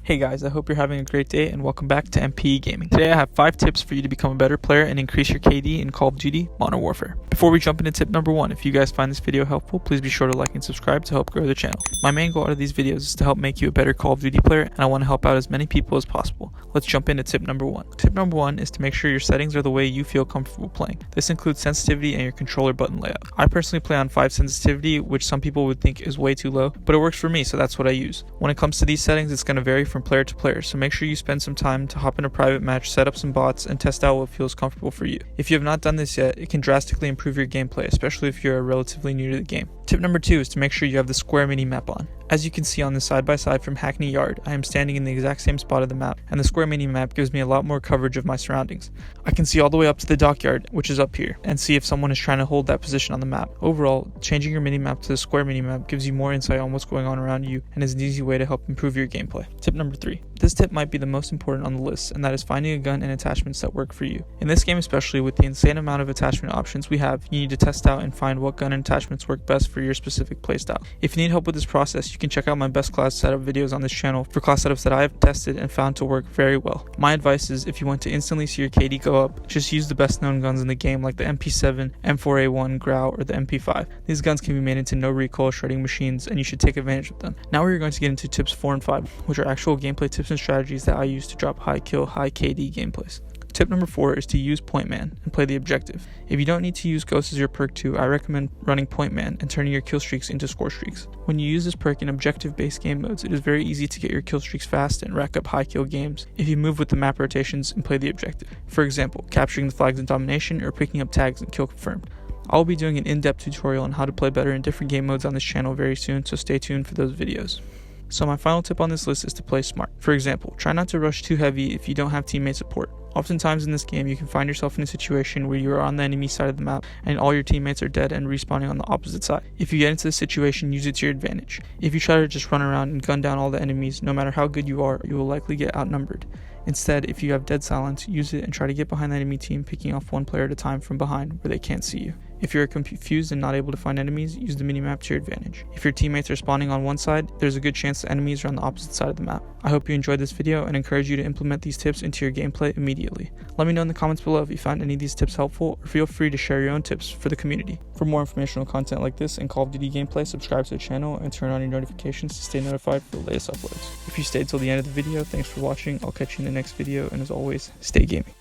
Hey guys, I hope you're having a great day and welcome back to MPE Gaming. Today I have 5 tips for you to become a better player and increase your KD in Call of Duty Modern Warfare. Before we jump into tip number 1, if you guys find this video helpful, please be sure to like and subscribe to help grow the channel. My main goal out of these videos is to help make you a better Call of Duty player, and I want to help out as many people as possible. Let's jump into tip number 1. Tip number 1 is to make sure your settings are the way you feel comfortable playing. This includes sensitivity and your controller button layout. I personally play on 5 sensitivity, which some people would think is way too low, but it works for me, so that's what I use. When it comes to these settings, it's going to vary from player to player, so make sure you spend some time to hop in a private match, set up some bots, and test out what feels comfortable for you. If you have not done this yet, it can drastically improve your gameplay, especially if you're relatively new to the game. Tip number 2 is to make sure you have the square minimap on. As you can see on the side-by-side from Hackney Yard, I am standing in the exact same spot of the map, and the square minimap gives me a lot more coverage of my surroundings. I can see all the way up to the dockyard, which is up here, and see if someone is trying to hold that position on the map. Overall, changing your minimap to the square minimap gives you more insight on what's going on around you, and is an easy way to help improve your gameplay. Tip number 3. This tip might be the most important on the list, and that is finding a gun and attachments that work for you. In this game especially, with the insane amount of attachment options we have, you need to test out and find what gun and attachments work best for your specific playstyle. If you need help with this process, you can check out my best class setup videos on this channel for class setups that I have tested and found to work very well. My advice is, if you want to instantly see your KD go up, just use the best known guns in the game like the MP7, M4A1, Grau, or the MP5. These guns can be made into no recoil shredding machines, and you should take advantage of them. Now we are going to get into tips 4 and 5, which are actual gameplay tips and strategies that I use to drop high kill, high KD gameplays. Tip number 4 is to use Point Man and play the objective. If you don't need to use Ghost as your perk 2, I recommend running Point Man and turning your kill streaks into score streaks. When you use this perk in objective-based game modes, it is very easy to get your kill streaks fast and rack up high kill games if you move with the map rotations and play the objective. For example, capturing the flags in domination or picking up tags and kill confirmed. I will be doing an in-depth tutorial on how to play better in different game modes on this channel very soon, so stay tuned for those videos. So my final tip on this list is to play smart. For example, try not to rush too heavy if you don't have teammate support. Oftentimes in this game, you can find yourself in a situation where you are on the enemy side of the map and all your teammates are dead and respawning on the opposite side. If you get into this situation, use it to your advantage. If you try to just run around and gun down all the enemies, no matter how good you are, you will likely get outnumbered. Instead, if you have dead silence, use it and try to get behind the enemy team, picking off one player at a time from behind where they can't see you. If you are confused and not able to find enemies, use the minimap to your advantage. If your teammates are spawning on one side, there's a good chance the enemies are on the opposite side of the map. I hope you enjoyed this video and encourage you to implement these tips into your gameplay immediately. Let me know in the comments below if you found any of these tips helpful, or feel free to share your own tips for the community. For more informational content like this and Call of Duty gameplay, subscribe to the channel and turn on your notifications to stay notified for the latest uploads. If you stayed till the end of the video, thanks for watching. I'll catch you in the next video, and as always, stay gaming.